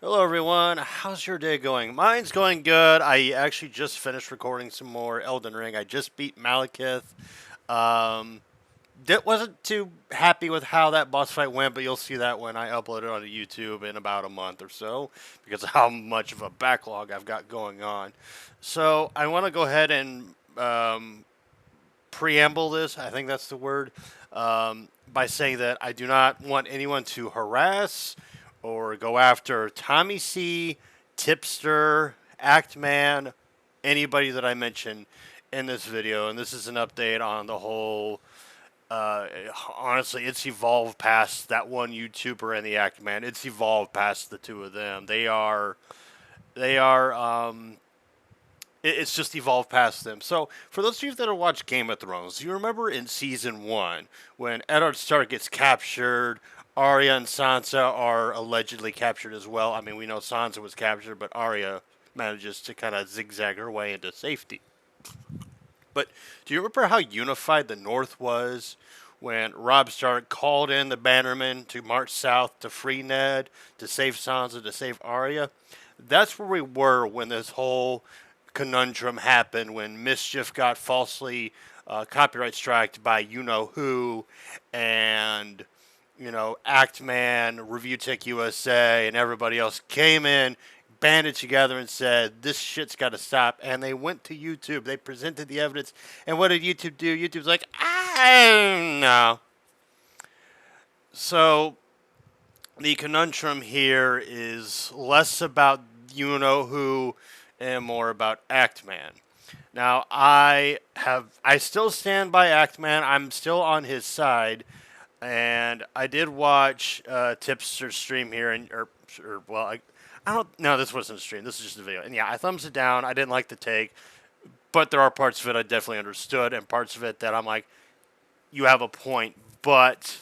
Hello, everyone. How's your day going? Mine's going good. I actually just finished recording some more Elden Ring. I just beat Malekith. Um, wasn't too happy with how that boss fight went, but you'll see that when I upload it onto YouTube in about a month or so because of how much of a backlog I've got going on. So I want to go ahead and preamble this. I think that's the word. By saying that I do not want anyone to harass or go after Tommy C, Tipster, Actman, anybody that I mention in this video. And this is an update on the whole. Honestly, it's evolved past that one YouTuber and the Actman. It's evolved past the two of them. They are. It's just evolved past them. So, for those of you that have watched Game of Thrones, you remember in season 1 when Eddard Stark gets captured, Arya and Sansa are allegedly captured as well. I mean, we know Sansa was captured, but Arya manages to kind of zigzag her way into safety. But do you remember how unified the North was when Robb Stark called in the Bannermen to march south to free Ned, to save Sansa, to save Arya? That's where we were when this whole conundrum happened, when Mischief got falsely copyright striked by you-know-who, and, Actman, Review Tech USA, and everybody else came in, banded together and said, this shit's got to stop. And they went to YouTube. They presented the evidence. And what did YouTube do? YouTube's like, I don't know. So the conundrum here is less about you-know-who and more about Actman. Now, I still stand by Actman. I'm still on his side. And I did watch Tipster's stream here, I don't. No, this wasn't a stream. This is just a video. And yeah, I thumbs it down. I didn't like the take, but there are parts of it I definitely understood, and parts of it that I'm like, you have a point. But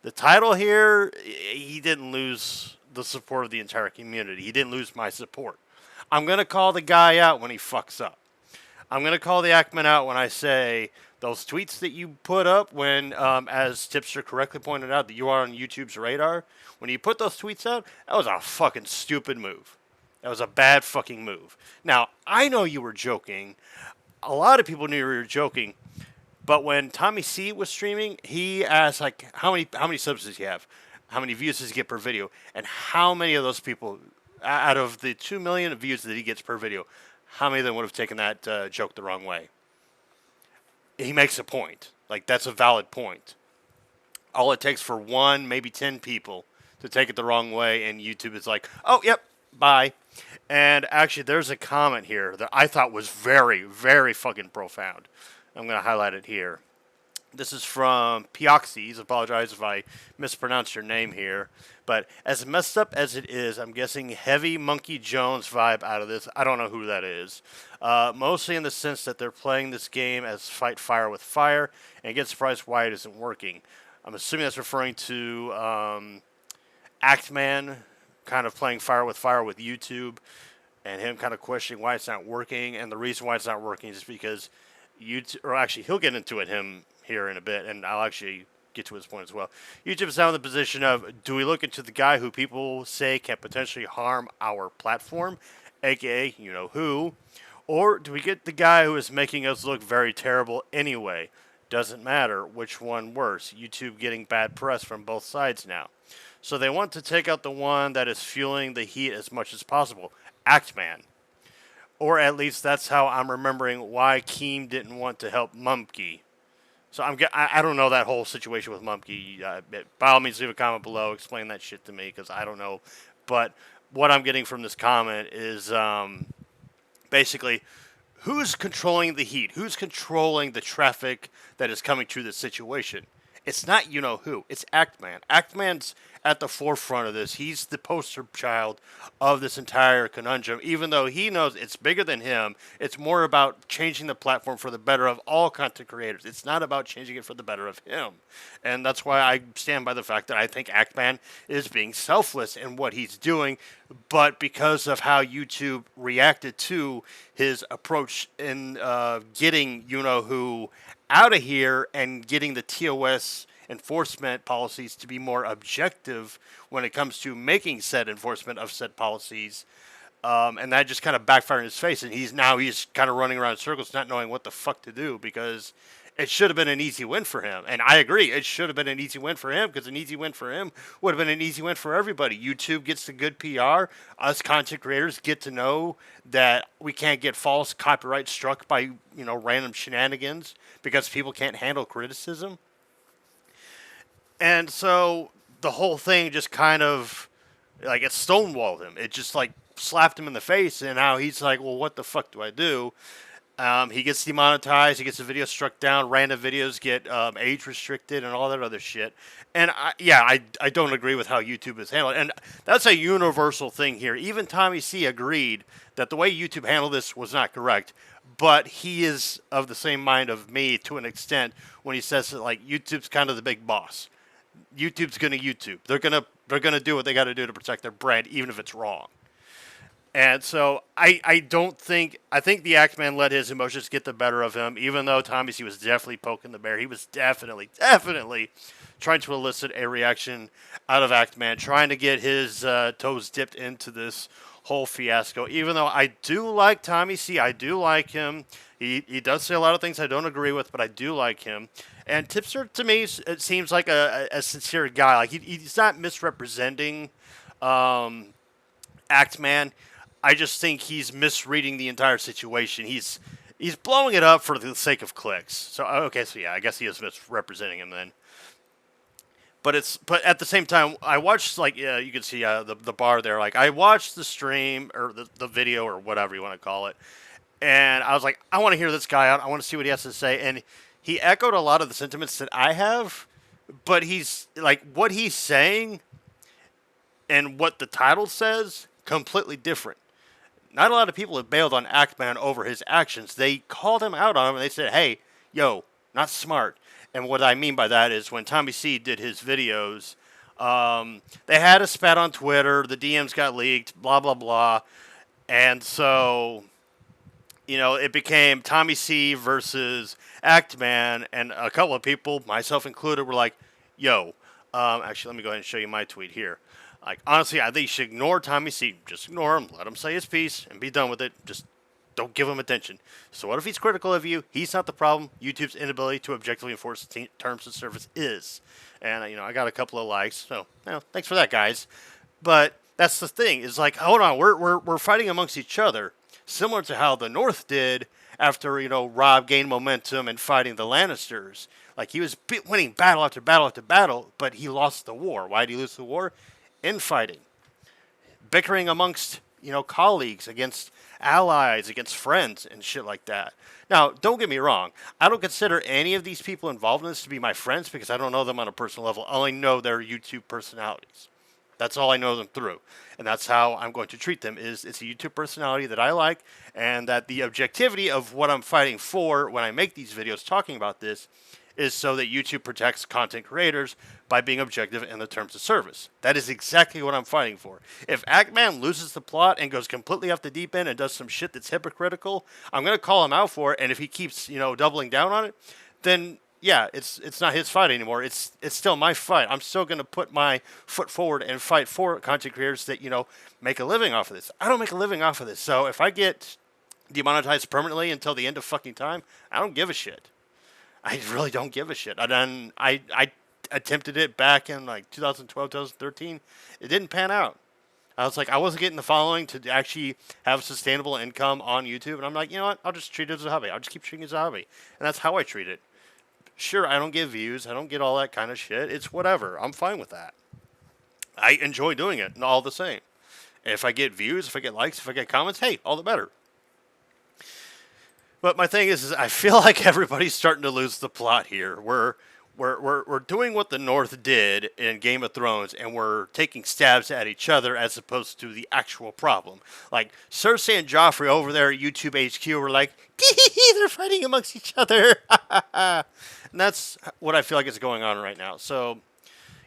the title here, he didn't lose the support of the entire community. He didn't lose my support. I'm gonna call the guy out when he fucks up. I'm gonna call the Actman out when I say those tweets that you put up when, as Tipster correctly pointed out, that you are on YouTube's radar. When you put those tweets out, that was a fucking stupid move. That was a bad fucking move. Now, I know you were joking. A lot of people knew you were joking. But when Tommy C was streaming, he asked, like, how many subs does he have? How many views does he get per video? And how many of those people, out of the 2 million views that he gets per video, how many of them would have taken that joke the wrong way? He makes a point. Like, that's a valid point. All it takes for 1, maybe 10 people to take it the wrong way, and YouTube is like, oh, yep, bye. And actually, there's a comment here that I thought was very, very fucking profound. I'm going to highlight it here. This is from Pioxes. Apologize if I mispronounced your name here. But as messed up as it is, I'm guessing heavy Monkey Jones vibe out of this. I don't know who that is. Mostly in the sense that they're playing this game as fight fire with fire, and get surprised why it isn't working. I'm assuming that's referring to Actman kind of playing fire with YouTube, and him kind of questioning why it's not working. And the reason why it's not working is because YouTube, or actually, he'll get into it here in a bit, and I'll actually get to his point as well. YouTube is now in the position of, do we look into the guy who people say can potentially harm our platform, aka you-know-who, or do we get the guy who is making us look very terrible anyway? Doesn't matter which one worse. YouTube getting bad press from both sides now. So they want to take out the one that is fueling the heat as much as possible, Actman. Or at least that's how I'm remembering why Keem didn't want to help Mumkey. So I don't know that whole situation with Mumkey. By all means, leave a comment below. Explain that shit to me, because I don't know. But what I'm getting from this comment is basically, who's controlling the heat? Who's controlling the traffic that is coming to this situation? It's not you-know-who. It's Actman. Actman's at the forefront of this. He's the poster child of this entire conundrum, even though he knows it's bigger than him. It's more about changing the platform for the better of all content creators. It's not about changing it for the better of him. And that's why I stand by the fact that I think Actman is being selfless in what he's doing, but because of how YouTube reacted to his approach in getting you-know-who out of here and getting the TOS enforcement policies to be more objective when it comes to making said enforcement of said policies. And that just kind of backfired in his face, and he's kind of running around in circles, not knowing what the fuck to do, because it should have been an easy win for him. And I agree, it should have been an easy win for him, because an easy win for him would have been an easy win for everybody. YouTube gets the good PR. Us content creators get to know that we can't get false copyright struck by random shenanigans because people can't handle criticism. And so the whole thing just kind of like it stonewalled him. It just like slapped him in the face, and now he's like, well, what the fuck do I do? He gets demonetized. He gets the video struck down. Random videos get age restricted and all that other shit. And I don't agree with how YouTube is handled. And that's a universal thing here. Even Tommy C agreed that the way YouTube handled this was not correct. But he is of the same mind of me to an extent when he says that like YouTube's kind of the big boss. YouTube's gonna YouTube. They're gonna do what they got to do to protect their brand, even if it's wrong. And so I think the Actman let his emotions get the better of him, even though Tommy C was definitely poking the bear. He was definitely trying to elicit a reaction out of Actman, trying to get his toes dipped into this whole fiasco. Even though I do like Tommy C, I do like him. He does say a lot of things I don't agree with, but I do like him. And Tipster, to me, it seems like a sincere guy. Like he's not misrepresenting Actman. I just think he's misreading the entire situation. He's blowing it up for the sake of clicks. So I guess he is misrepresenting him then. But at the same time, I watched you can see the bar there. Like I watched the stream or the video or whatever you want to call it, and I was like, I want to hear this guy out. I want to see what he has to say, and he echoed a lot of the sentiments that I have. But he's like what he's saying and what the title says completely different. Not a lot of people have bailed on Actman over his actions. They called him out on him, and they said, hey, yo, not smart. And what I mean by that is when Tommy C did his videos, they had a spat on Twitter, the DMs got leaked, blah, blah, blah. And so, it became Tommy C versus Actman, and a couple of people, myself included, were like, yo, actually, let me go ahead and show you my tweet here. Like, honestly, I think you should ignore Tommy C. Just ignore him. Let him say his piece and be done with it. Just don't give him attention. So what if he's critical of you? He's not the problem. YouTube's inability to objectively enforce terms of service is. And, I got a couple of likes. So, thanks for that, guys. But that's the thing. Is like, hold on. We're fighting amongst each other. Similar to how the North did after, Rob gained momentum and fighting the Lannisters. Like, he was winning battle after battle after battle, but he lost the war. Why did he lose the war? Infighting, bickering amongst, colleagues, against allies, against friends, and shit like that. Now, don't get me wrong. I don't consider any of these people involved in this to be my friends because I don't know them on a personal level. I only know their YouTube personalities. That's all I know them through. And that's how I'm going to treat them is it's a YouTube personality that I like, and that the objectivity of what I'm fighting for when I make these videos talking about this is so that YouTube protects content creators by being objective in the terms of service. That is exactly what I'm fighting for. If Actman loses the plot and goes completely off the deep end and does some shit that's hypocritical, I'm going to call him out for it, and if he keeps, doubling down on it, then yeah, it's not his fight anymore. It's still my fight. I'm still going to put my foot forward and fight for content creators that, make a living off of this. I don't make a living off of this. So if I get demonetized permanently until the end of fucking time, I don't give a shit. I really don't give a shit. I attempted it back in like 2012, 2013. It didn't pan out. I was like, I wasn't getting the following to actually have a sustainable income on YouTube. And I'm like, you know what? I'll just treat it as a hobby. I'll just keep treating it as a hobby. And that's how I treat it. Sure, I don't get views. I don't get all that kind of shit. It's whatever. I'm fine with that. I enjoy doing it, and all the same. If I get views, if I get likes, if I get comments, hey, all the better. But my thing is I feel like everybody's starting to lose the plot here. We're doing what the North did in Game of Thrones, and we're taking stabs at each other as opposed to the actual problem. Like, Cersei and Joffrey over there at YouTube HQ were like, they're fighting amongst each other. And that's what I feel like is going on right now. So,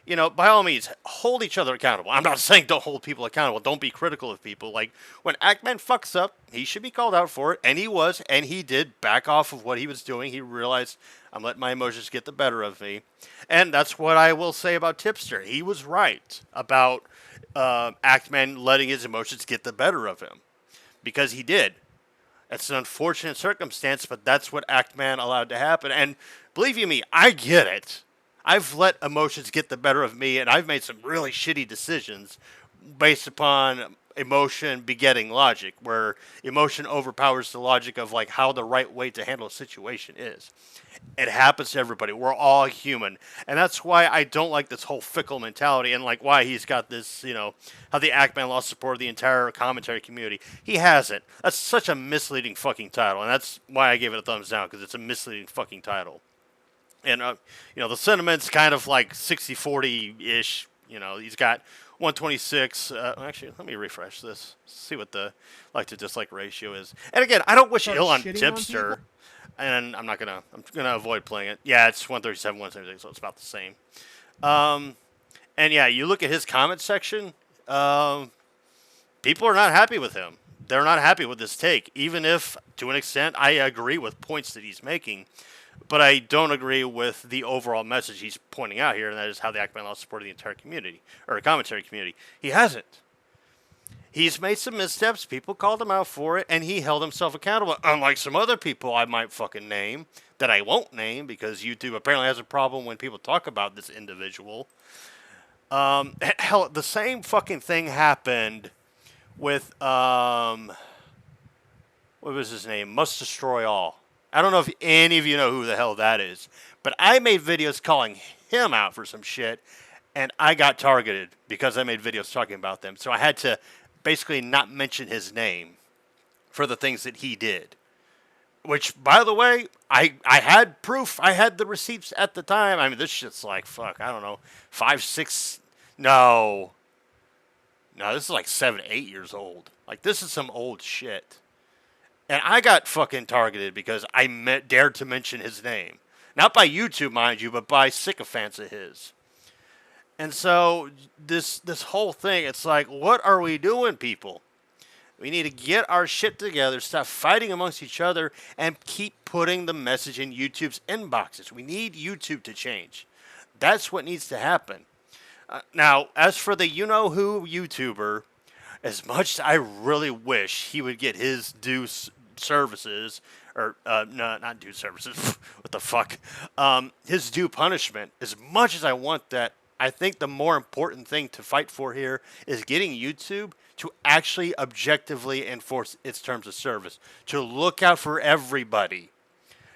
by all means, hold each other accountable. I'm not saying don't hold people accountable. Don't be critical of people. Like, when Actman fucks up, he should be called out for it, and he was, and he did back off of what he was doing. He realized, I'm letting my emotions get the better of me. And that's what I will say about Tipster. He was right about Actman letting his emotions get the better of him, because he did. It's an unfortunate circumstance, but that's what Actman allowed to happen. And believe you me, I get it. I've let emotions get the better of me, and I've made some really shitty decisions based upon emotion begetting logic, where emotion overpowers the logic of like how the right way to handle a situation is. It happens to everybody. We're all human. And that's why I don't like this whole fickle mentality, and like why he's got this, how the Actman lost support of the entire commentary community. He hasn't. That's such a misleading fucking title, and that's why I gave it a thumbs down, because it's a misleading fucking title. And, the sentiment's kind of like 60-40-ish. He's got 126. Actually, let me refresh this. See what the like to dislike ratio is. And again, I don't wish ill on Tipster. And I'm gonna avoid playing it. Yeah, it's 137, 176, so it's about the same. And yeah, you look at his comment section. People are not happy with him. They're not happy with this take, even if, to an extent, I agree with points that he's making. But I don't agree with the overall message he's pointing out here, and that is how the Actman lost support of the entire community, or commentary community. He hasn't. He's made some missteps. People called him out for it, and he held himself accountable. Unlike some other people I might fucking name, that I won't name, because YouTube apparently has a problem when people talk about this individual. Hell, the same fucking thing happened with, what was his name? Must Destroy All. I don't know if any of you know who the hell that is, but I made videos calling him out for some shit, and I got targeted because I made videos talking about them. So I had to basically not mention his name for the things that he did. Which, by the way, I had proof. I had the receipts at the time. I mean, this shit's like, fuck, I don't know, 5, 6, no, this is like 7, 8 years old. Like, this is some old shit. And I got fucking targeted because I dared to mention his name. Not by YouTube, mind you, but by sycophants of his. And so this whole thing, it's like, what are we doing, people? We need to get our shit together, stop fighting amongst each other, and keep putting the message in YouTube's inboxes. We need YouTube to change. That's what needs to happen. Now, as for the you-know-who YouTuber, as much as I really wish he would get his due services, or, no, not due services, what the fuck, his due punishment, as much as I want that, I think the more important thing to fight for here is getting YouTube to actually objectively enforce its terms of service, to look out for everybody.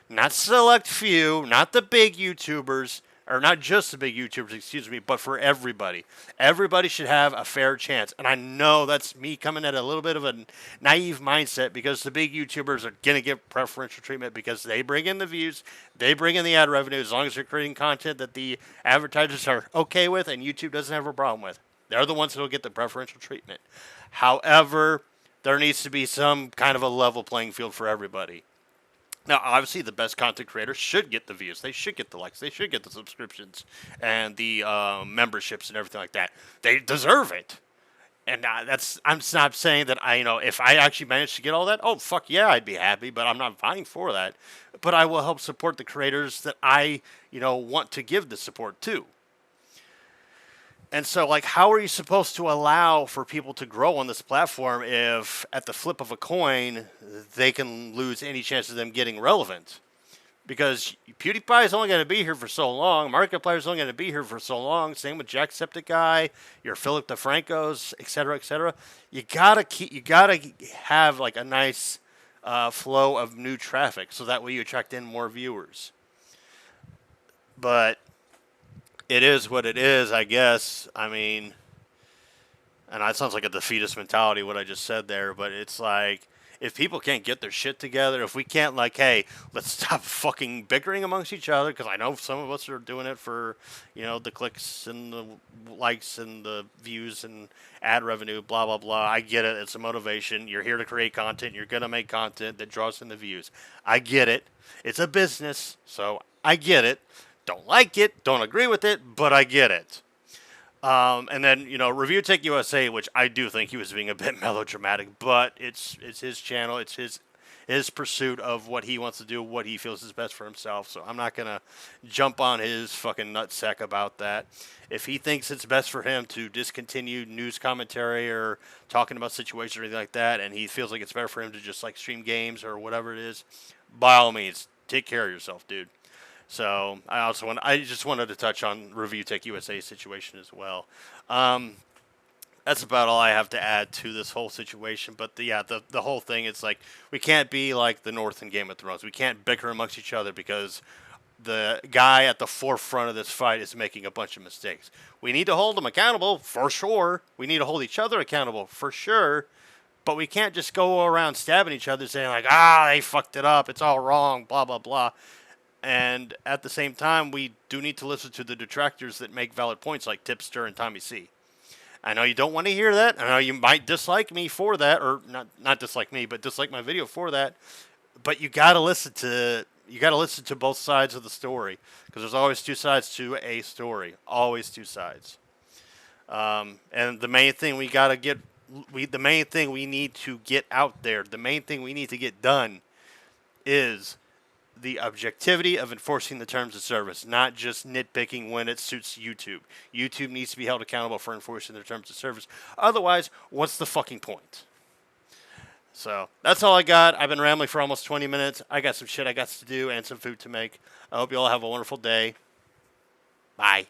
Not select few, not the big YouTubers, or not just the big YouTubers, excuse me, but for everybody. Everybody should have a fair chance. And I know that's me coming at a little bit of a naive mindset, because the big YouTubers are going to get preferential treatment because they bring in the views, they bring in the ad revenue, as long as they're creating content that the advertisers are okay with and YouTube doesn't have a problem with. They're the ones that will get the preferential treatment. However, there needs to be some kind of a level playing field for everybody. Now, obviously, the best content creators should get the views. They should get the likes. They should get the subscriptions and the memberships and everything like that. They deserve it. And I'm not saying that if I actually managed to get all that, oh, fuck yeah, I'd be happy, but I'm not fighting for that. But I will help support the creators that I, want to give the support to. And so, like, how are you supposed to allow for people to grow on this platform if, at the flip of a coin, they can lose any chance of them getting relevant? Because PewDiePie is only going to be here for so long. Markiplier is only going to be here for so long. Same with Jacksepticeye, your Philip DeFrancos, et cetera, et cetera. You gotta have like a nice flow of new traffic, so that way you attract in more viewers. But it is what it is, I guess. I mean, and that sounds like a defeatist mentality, what I just said there, but it's like, if people can't get their shit together, if we can't, like, hey, let's stop fucking bickering amongst each other, because I know some of us are doing it for, the clicks and the likes and the views and ad revenue, blah, blah, blah. I get it. It's a motivation. You're here to create content. You're going to make content that draws in the views. I get it. It's a business, so I get it. Don't like it, don't agree with it, but I get it. And then Review Tech USA, which I do think he was being a bit melodramatic, but it's his channel, it's his pursuit of what he wants to do, what he feels is best for himself. So I'm not gonna jump on his fucking nutsack about that. If he thinks it's best for him to discontinue news commentary or talking about situations or anything like that, and he feels like it's better for him to just like stream games or whatever it is, by all means, take care of yourself, dude. So I just wanted to touch on Review Tech USA situation as well. Um, that's about all I have to add to this whole situation. But the whole thing is like we can't be like the North in Game of Thrones. We can't bicker amongst each other because the guy at the forefront of this fight is making a bunch of mistakes. We need to hold him accountable for sure. We need to hold each other accountable for sure. But we can't just go around stabbing each other saying like, they fucked it up. It's all wrong. Blah blah blah. And at the same time, we do need to listen to the detractors that make valid points like Tipster and Tommy C. I know you don't want to hear that. I know you might dislike me for that, or not dislike me, but dislike my video for that. But you gotta listen to both sides of the story because there's always two sides to a story. Always two sides. And the main thing the main thing we need to get out there, the main thing we need to get done is the objectivity of enforcing the terms of service, not just nitpicking when it suits YouTube. YouTube needs to be held accountable for enforcing their terms of service. Otherwise, what's the fucking point? So that's all I got. I've been rambling for almost 20 minutes. I got some shit I got to do and some food to make. I hope you all have a wonderful day. Bye.